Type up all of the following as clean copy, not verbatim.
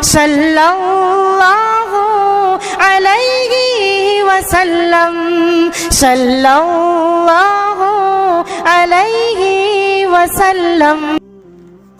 सल्लल्लाहु अलैहि वसल्लम सल्लल्लाहु अलैहि वसल्लम।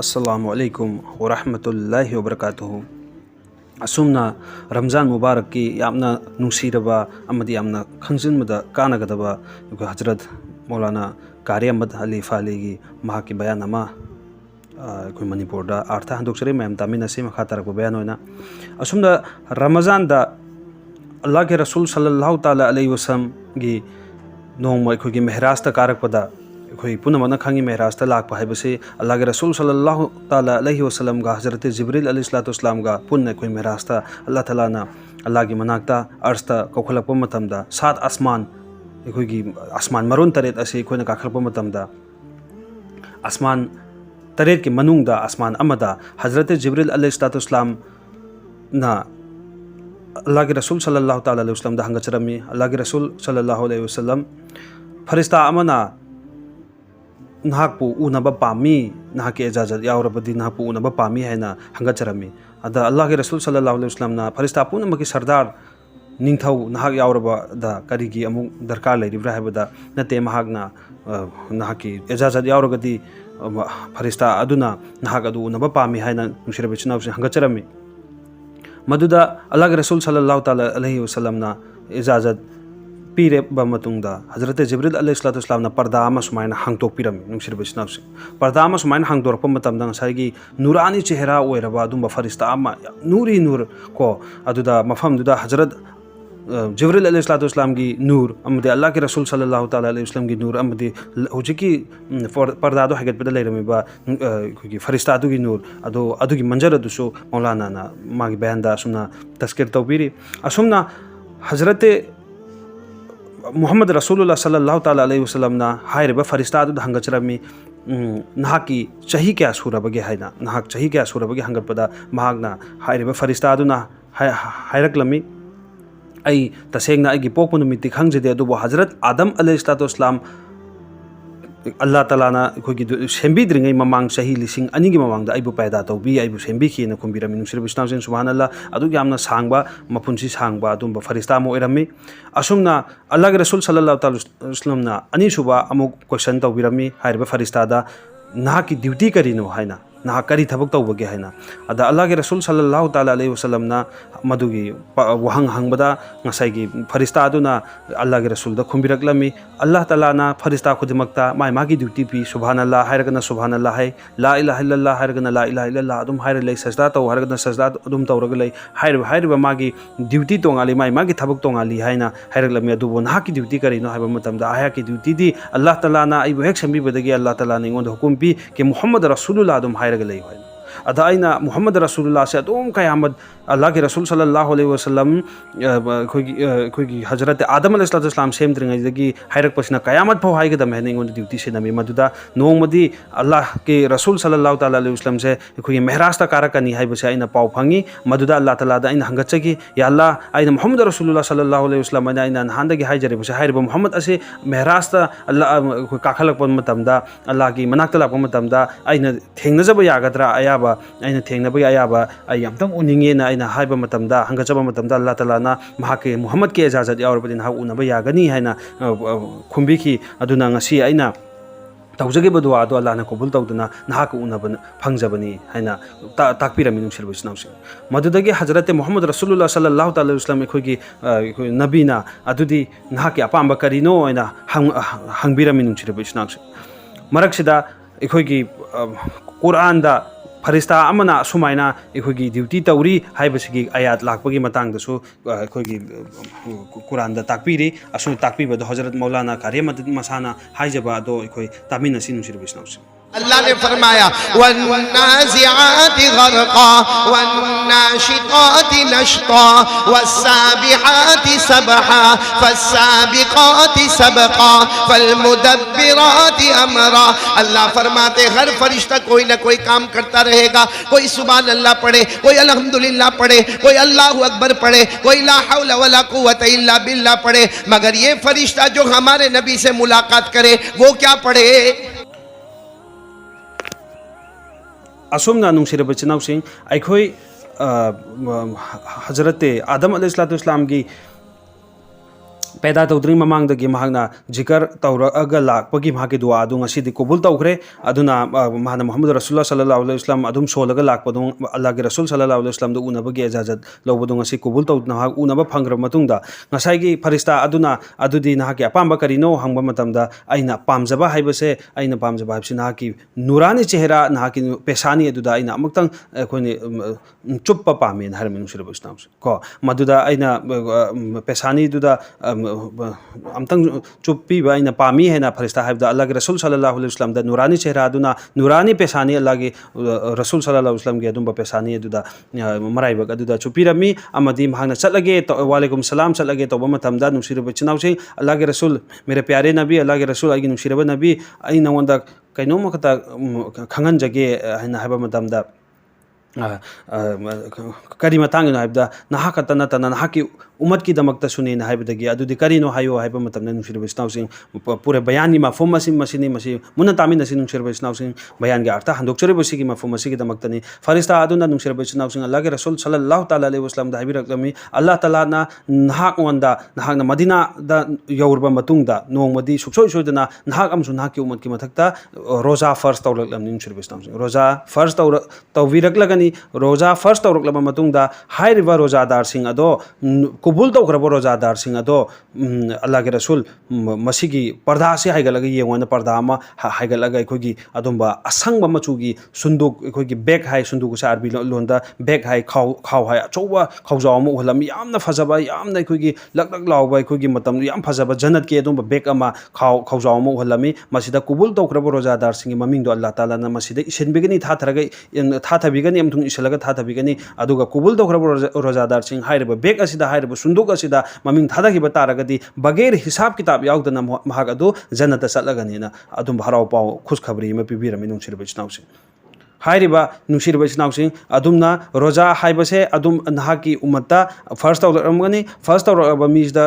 अस्सलामु अलैकुम व रहमतुल्लाहि व बरकातुहु। असुमना रमजान मुबारक की यामना नुसीरबा अमदी यामना खंगजिनबदा कानगदबा हजरत मौलाना कारी अहमद अली फाली की महा की बयान अमा कोई मणिपुर दा अर्थ हंदोक्सरे मैम तामिनसे मखा तरक बयान होना असुमना रमजान दा अल्लाह के रसूल सल्लल्लाहु ताला अलैहि वसल्लम की नोम अखोगी मेहराज ता कारकपदा अखोई पुनमना खंगी मेहराज ता लाकपा हैबसे अल्लाह के रसूल सल्लल्लाहु ताला अलैहि वसल्लम गा हजरत जिब्रील अलैहिस्सलाम गा पुन अखोई मेहराज ता अल्लाह ताला ना अल्लाह की मनाकता अर्श ता कौखलकपा मतमदा सात आसमान अखोगी आसमान मरोन तरेत असे अखोइना काखलपा मतमदा आसमान तरेत के मनुंगदा आसमान अमदा हजरत जिब्रील अलैहिस्सलाम ना अल्लाह के रसूल सल्लल्लाहु ताला अलैहि वसल्लम दा हंगचरमी अल्लाह के रसूल सल्लल्लाहु अलैहि वसल्लम फरिश्ता अमना नाहकपु उनबा पामी नाहके इजाजत यावरबदी नाहकपु उनबा पामी हैना हंगचरमी अदा अल्लाह के रसूल सल्लल्लाहु अलैहि वसल्लम ना फरिश्ता पुनमकी सरदार निंगथौ नाहक यावरबा दा करिगी अमु दरकार लेरिब्रा हैबदा नते महागना नाहकी इजाजत यावरगदी फरिश्ता अदुना नाहक अदु उनबा पामी हैना नुसिरबे चनावसे हंगचरमी मदुदा अल्लाह के रसूल सल्लल्लाहु ताला अलैहि वसल्लम ना इजाजत पीरे बमतुंगदा हजरत जिब्रील अलैहिस्सलाम ना पर्दा अमा सुमायना हांगतोकपिरमी नुसिरबे चनावसे पर्दा अमा सुमायना हांगदोरप मतमदा ngsaigi नूरानी चेहरा ओइरबा अदुम फरिश्ता अमा नूरी नूर को अदुदा मफमदुदा हजरत जिब्रील अलैहिस्सलाम की नूर अमदे अल्लाह के रसूल सल्लल्लाहु ताला अलैहि वसल्लम की नूर अमदे हुजिकी पर्दादो हगतपदा लेरमीबा कोगी फरिश्ता अदुगी नूर अदुगी मंजर अदुसो मौलाना ना मागी बयानदा सुना तस्किर तौबीरी असुमना हजरत मुहम्मद रसूलुल्लाह सल्लल्लाहु ताला अलैहि वसल्लम ना हायरबा फरिश्ता अदु हंगचरमी नाहकी चही क्या सूरबगे हैना नाहक चही क्या सूरबगे हंगतपदा महागना हायरबा फरिश्ता अदुना हायरकलमी आई तसेंगना आई पोक नुमिति खंगजदे अदुबो हजरत आदम अलैहिस्सलाम अल्लाह ताला ना अखोगी सेंबिद्रिंगै ममांग सही लिसिंग अनिगी ममांग दा आइबु पैदा तौबी आइबु सेंबिखिना खुंबिरमी नुसिर बिस्नावजेन सुबहानल्लाह अदुगी यामना सांगबा मपुनसी सांगबा अदुम फरिश्ता मो ओइरमी असुमना अल्लाह के रसूल सल्लल्लाहु ताला वसल्लम ना अनिसुबा अमुक क्वेश्चन तौबिरमी हायरबा फरिश्ता दा ना की ड्यूटी करिनो हैना ना करी थबक तौबगे हैना अदा अल्लाह के रसूल सल्लल्लाहु ताला अलैहि वसल्लम ना मदुगी वहंग हंगबदा ngsaigi फरिश्ता अदुना अल्लाह के रसूल दा खुंबिरकलमी अल्लाह ताला ना फरिश्ता खुदिमक्ता माय मागी ड्यूटी पी सुबहानल्लाह हायरगना सुबहानल्लाह है ला इलाहा इल्लल्लाह हायरगना ला इलाहा इल्लल्लाह अदुम हायर लै सजदा तौ हायरगना सजदा अदुम तौरग लै हायर मागी ड्यूटी तोंगाली माय मागी थबक तोंगाली हैना हायरगलमी अदुबो ना की ड्यूटी करिनो हायबा मतमदा आया की ड्यूटी दी अल्लाह ताला ना आइबो हेक संबिबदगी अल्लाह ताला ने इंगोंद हुकुम पी कि मुहम्मद रसूलुल्लाह अदुम अदा आइना मुहम्मद रसूलुल्लाह से अदुम कयामत अल्लाह के रसूल सल्लल्लाहु अलैहि वसल्लम खोगी हजरत आदम अलैहिस्सलाम सेमद्रिंगैदगी हायरकपसिना कयामत फाव हायगदम हैना इंगोंद ड्यूटी से नमी मदुदा नोंगमदी अल्लाह के रसूल सल्लल्लाहु ताला अलैहि वसल्लम से खोगी मेहराज ता कारकनी हायबसे आइना पाव फंगी मदुदा अल्लाह ताला दा आइना हंगचगी या अल्लाह आइना मुहम्मद रसूलुल्लाह सल्लल्लाहु अलैहि वसल्लम आइना नहांदगी हायजरेबसे हायरब मुहम्मद असे मेहराज ता अल्लाह काखलकप मतमदा अल्लाह की मनाकता लाप मतमदा आइना थेंगनजब यागद्रा अयाबा आइना थेंगनबगी अयाबा आई अमतंग उनिंगेना आइना हायबा मतमदा हंगचबा मतमदा अल्लाह ताला ना महाके मुहम्मद के इजाजत यावरबदि ना उनबा यागनी हैना खुंबिखी अदुना ngasi आइना तौजगे बदुआ दो अल्लाह ना कबूल तौदना नाहक उनबन फंगजबनी हैना ताकपिरमी नुसिरबसनावसे मदुदगे हजरत मुहम्मद रसूलुल्लाह सल्लल्लाहु ताला वसल्लम अखोगी नबीना अदुदी नाहक अपांबा करिनो हैना हंगबिरमी नुसिरबसनावसे मरकसिदा अखोगी कुरान दा फरिश्ता अमना सुमायना अखोगी ड्यूटी तौरी हाइबसिगी आयात लाकपगी मतंगदसु अखोगी कुरान दा ताकपिरी असु ताकपिबदो हजरत मौलाना कारियमत मसाना हाइजबा दो अखोई तामिनसी नुसिरबसनावसे अल्लाह ने फरमाया वन्नाज़िआति ग़रक़ा वन्नाशिताति नश्ता वस्साबिहाति सबहा फस्साबिक़ाति सबक़ा फल्मुदब्बिराति अमरा। अल्लाह फरमाते हर फरिश्ता कोई ना कोई काम करता रहेगा। कोई सुभान अल्लाह पढ़े, कोई अल्हम्दुलिल्लाह पढ़े, कोई अल्लाहु अकबर पढ़े, कोई ला हौला वला कुव्वता इल्ला बिल्लाह पढ़े, मगर ये फरिश्ता जो हमारे नबी से मुलाकात करे वो क्या पढ़े? असुमना नुसिरब चिनाउसिंग अखोई हजरत आदम अलैहिस्सलाम की पैदा तौद्री ममांगदगी महागना जिकर तौरअग लापगी महाके दुआ अदु ngasi कबूल तौखरे अदुना महाना मोहम्मद रसूलुल्लाह सल्लल्लाहु अलैहि वसल्लम अदुम सोलगा लापदो अल्लाह के रसूल सल्लल्लाहु अलैहि वसल्लम दो उनबगे इजाजत लौबदो ngasi कबूल तौ ना उनब फंग्र मतुंगदा ngasi की फरिश्ता अदुना अदुदी ना के अपाम करिनो हंगबा मतमदा अइना पामजबा हाइबसे अइना पामजबा हाइबसे ना की नूरानी चेहरा ना की पेशानी अदुदा अइना अमक्तंग अखोनी चुप्पा पामे हर मिनुसिर बस्नाम को मदुदा अइना पेशानी दुदा अमतंग चुप्पी अइना पामी है ना फरिश्ता हाइबदा अल्लाह के रसूल सल्लल्लाहु अलैहि वसल्लम दा नूरानी चेहरा अदुना नूरानी पेशानी अल्लाह के रसूल सल्लल्लाहु अलैहि वसल्लम के अदुम पेशानी अदुदा मराइबक अदुदा चुप्पीरमी अमदी महागना चलगे वालेकुम सलाम चलगे तौबा मतमदा नुसिरब चिनाउसिंग अल्लाह के रसूल मेरे प्यारे नबी अल्लाह के रसूल आइगी नुसिरब नबी आई नवंदा कैनोम खता खंगन जगे हैना हाइबा मतमदा करी मतांग हाइबदा नहा खतना तना नहा की उम्मत की दमकता सुने हाइबदगी अदुदी करीनो हायो हाइबा मतमना नुसिरब इस्नाउसिंग पूरे बयान की मफहम मसिनी मसी मुना तामिन नसी नुसिरब इस्नाउसिंग बयान के अर्थ हंदोक्चरिब सिगी मफहम मसी की दमकतनी फरिश्ता अदुना नुसिरब इस्नाउसिंग अल्लाह के रसूल सल्लल्लाहु ताला अलैहि वसल्लम दा हाइबिरकलमी अल्लाह ताला ना नहाक वंदा नहाक मदीना दा यौरबा मतुंगदा नोंगमदी सुक्सोय सोयदना नहाक अमसु नहाक की उम्मत की मथकता रोजा फर्ज तौरकलमनी नुसिरब इस्नाउसिंग रोजा फर्ज तौविरकलगनी रोजा फर्ज तौरकलबा मतुंगदा हाइरिबा रोजादार सिंह अदो कबूल तौखरब रोजादार सिंह अदो अल्लाह के रसूल मसीगी पर्दा से हाइगलग येंगोन पर्दा अमा हाइगलग अखोगी अदुंबा असंग मचुगी सुंदुक अखोगी बैग हाइ सुंदुक से अरबी लोंदा बैग हाइ खाव हाइ अचौबा खावजाव अमा उहलम यामना फजबा यामना अखोगी लक लाउबा अखोगी मतम याम फजबा जन्नत के अदुंबा बैग अमा खावजाव अमा उहलमी मसीदा कबूल तौखरब रोजादार सिंह ममिंग दो अल्लाह ताला ना मसीदा इसिनबिगनी थाथबिगनी अमथुंग इशलग थाथबिगनी अदुगा कबूल तौखरब रोजादार सिंह हाइरब बैग असिदा हाइरब सुंदुक असिदा ममिंग थादाखिबा तारगदी बगैर हिसाब किताब याउदना महाग अदु जन्नत चलगनीना अदुम हराव पाव खुश खबरी में पिबिरमी नुसिरब इस्नाउसिंग हाइरिबा नुसिरब इस्नाउसिंग अदुमना रोजा हाइबसे अदुम नहाकी उम्मता फर्स्ट तौरमगनी फर्स्ट तौरब मीजदा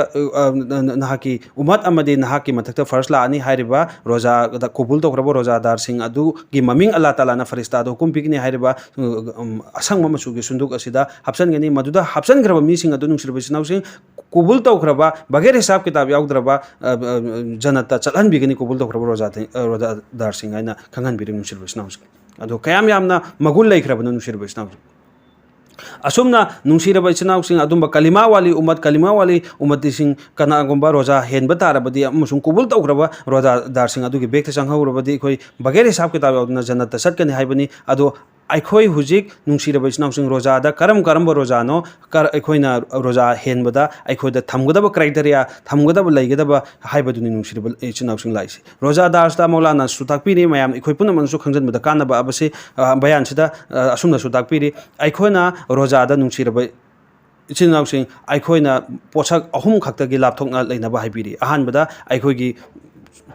नहाकी उम्मत अमदी नहाकी मथकता फर्स्ट लानी हाइरिबा रोजा कबूल तौखरब रोजादार सिंह अदु की ममिंग अल्लाह ताला ना फरिश्ता दो हुकुम पिगनी हाइरिबा असंग मसुगी सुंदुक असिदा हब्सनगनी मदुदा हब्सनग्रब मीसिंग अदु नुसिरब इस्नाउसिंग कबूल तौखरबा बगैर हिसाब किताब याउद्रबा जन्नत चलहनबिगनी कबूल तौखरब रोजादार सिंह आइना खंगनबिरिम नुसिरब इस्नाउसिंग अदो कयाम यामना मगुल लैखरबन नुसिरब इस्नाउसिंग असुमना नुसिरब इस्नाउसिंग अदुंबा कलिमा वाली उम्मतिसिंग कनागुंबा रोजा हेनबा तारबदी अमसुंग कबूल तौखरबा रोजादार सिंह अदुगी बेगते संहौरबदी अखोई बगैर हिसाब किताब याउदना जन्नत चटकनी हाइबनी अदो अखोई हुजिक नुसिरब इस्नाउसिंग रोजादा करम रोजानो कर अखोइना रोजा हेनबदा अखोइदा थमगदब क्राइटेरिया थमगदब लैगदब हाइबदुनि नुसिरब इस्नाउसिंग लाइसे रोजादारस्ता मौलाना सुताकपिरि मयाम अखोइ पुनमनसु खंजनबदा कानबा अबसे बयानसिदा असुमना सुताकपिरि अखोइना रोजादा नुसिरब इस्नाउसिंग अखोइना पोछक अहुम खक्तगी लापथोकना लैनबा हाइबिरि अहानबदा अखोइगी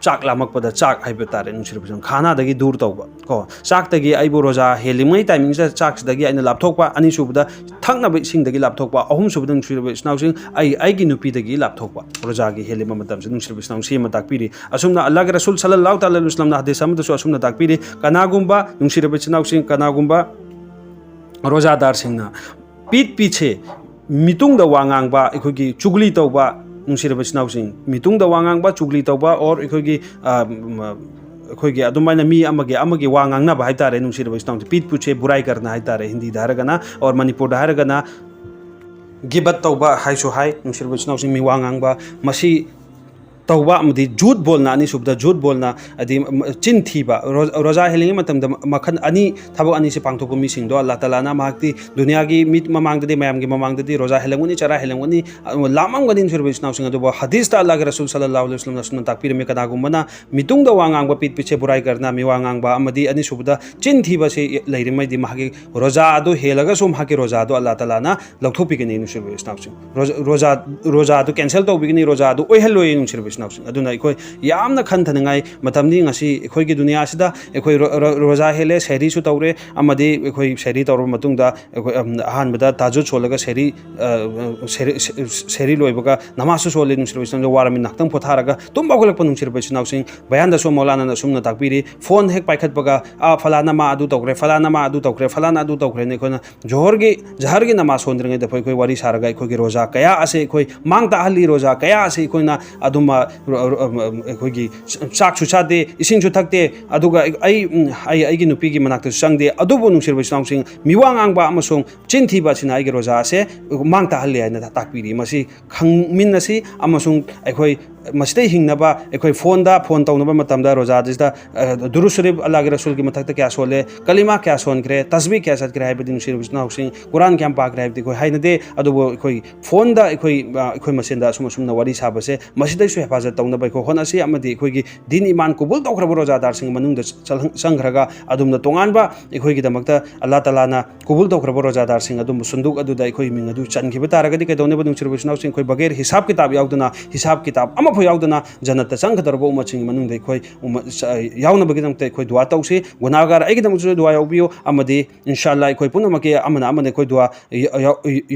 चाक लामकपदा चाक हाइबे तारे नुसिरब खानादगी दूर तौबा को चाकदगी आइबो रोजा हेलिमै टाइमिंग से चाकसदगी आइना लापथोकपा अनिसुबदा थंगनब इसिंगदगी लापथोकपा अहुमसुबदा नुसिरब इस्नाउसिंग आइगी नुपीदगी लापथोकपा रोजागी हेलिमा मतमसे नुसिरब इस्नाउसिंग सेमा ताकपिरि असुमना अल्लाह के रसूल सल्लल्लाहु अलैहि वसल्लम ना हदीस अमदसु असुमना ताकपिरि कनागुंबा नुसिरब इस्नाउसिंग कनागुंबा रोजादार सिंगना पीठ पीछे मितुंगदा वांगांगबा अखोगी चुगली तौबा नुसिरब इस्नाउसिंग मितुंगदा वांगांगबा चुगली तौबा और अखोगी अदुमाइना मी अमगे वांगांगनाबा हाइतारे नुसिरब इस्नाउसिंग पीठ पूछे बुराई करना हाइतारे हिंदी धारगना और मणिपुर धारगना गिबत तौबा हाइसु हाइ नुसिरब इस्नाउसिंग मी वांगांगबा मसी तौबा अमदी झूठ बोलना अनि सुबदा झूठ बोलना अदि चिन थीबा रोजा हेलिंग मतमदा मखन अनि थबक अनि से पांगथोक मिसिंग दो अल्लाह ताला ना मागती दुनिया की मित ममांगददी मयाम की ममांगददी रोजा हेलंगुनी चरा हेलंगुनी लामंगदि नुसिरब इस्नाउसिंग अदुबा हदीस ता अल्लाह के रसूल सल्लल्लाहु अलैहि वसल्लम सुन्नत ताकपीर में कदागुमना मितुंगदा वांगांगबा पीठ पीछे बुराई करना मी वांगांगबा अमदी अनि सुबदा चिन थीबा से लैरिमैदि मागे रोजा अदु हेलगा सुम हाके रोजा अदु अल्लाह ताला ना लौथोपिगनि नुसिरब इस्नाउसिंग रोजा अदु कैंसिल तौबिगनि रोजा अदु ओइहलोय नुसिरब नाउसिंग अदुना इखोय यामना खनथनंगाई मतमनी ngasi इखोयगी दुनिया सिदा इखोय रोजा हेले सेरी सु तौरे अमदि इखोय सेरी तौर मतुंगदा इखोय अहानबदा ताजु सोलगा सेरी लोइबगा नमासु सोले नुसिर इस्लाम वारमि नाक्तंग पोथारगा तुम बागलक नुसिर नाउसिंग बयान दसो मौलाना सुमना ताकपीरी फोन हेक पाइखतबगा फलाना मा अदु तौरे फलाना मा अदु तौरे फलाना अदु तौरे ने कोना जहरगी नमाज सोंद्रंगे द कोई वारी सारगा इखोयगी रोजा कया असे इखोय मांग ताहली रोजा कया असे इखोयना अदुमा इखोयगी चाक सुचादे इसिंग सुथकते अदुगा आई नुपीगी मनाक्त संगदे अदुबो नुसिर नाउसिंग मिवांग आंगबा अमसोंग चिंथीबा सिना आइगे रोजा असे मांग ताहली आइना ताकपीरी मसी खंगमिनसी अमसोंग इखोय मस्ते हिंगनबा इखोय फोन तौनबा मतमदा रोजा दिसदा दुरूद शरीफ अल्लाह के रसूल की मथकता क्या सोले कलिमा क्या सोनक्रे तस्बीह क्या सदक्रे हाइबदि नुसिर नाउसिंग कुरान क्या पाकरे हाइबदि कोई हाइनदे अदुबो इखोय फोनदा इखोय मसेंदा असुम वारी साबसे मसिदैसु हेफाजत तौनबा इखो होनासी अमदि इखोयगी दिन ईमान कुबुल तौखरबो रोजादार सिंग मनुंगदा संग्रगा अदुमना तोंगानबा इखोयगी दमकता अल्लाह तालाना कुबुल तौखरबो रोजादार सिंग अदुम सुंदुक अदुदा इखोय मिंग अदु चनखिबा तारगदि कैदौनेबो नुसिर नाउसिंग इखोय बगैर हिसाब किताब याउदना हिसाब किताब अमफो याउदना जन्नत संगदरबो उमचिंग मनुंगदा इखोय याउनबगिदमते इखोय दुआ तौसी गुनाहगार आइगिदमसु दुआ याउबियो अमदि इंशाअल्लाह इखोय पुनमके अमना इखोय दुआ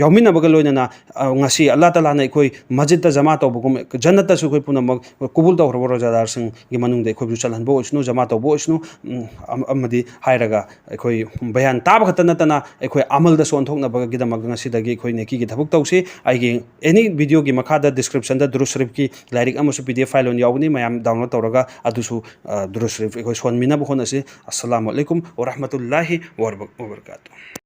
याउमिनबगा लोइनना ngasi अल्लाह तालाना इखोय मस्जिद जमा तौबगुम जन्नत सु इखोय पुनमक कुबुल तौरबो रोजादार सिंग गी मनुंगदा इखोय चलहनबो ओसनु जमा तौबो ओसनु अमदि हायरगा इखोय बयान ताब खतनतना इखोय अमल द सोनथोकनबगा गिदमक ngasi दगी इखोय नेकी गी थबुक तौसी आइगे एनी वीडियो गी मखादा डिस्क्रिप्शन द दुरूद शरीफ की लाइरिक अमसु पीडीएफ फाइल ओन यावनी मयाम डाउनलोड तौरगा अदुसु दुरूद शरीफ इखोय सोनमिना बखोनसी अस्सलामु अलैकुम व रहमतुल्लाहि व बरकातुहू।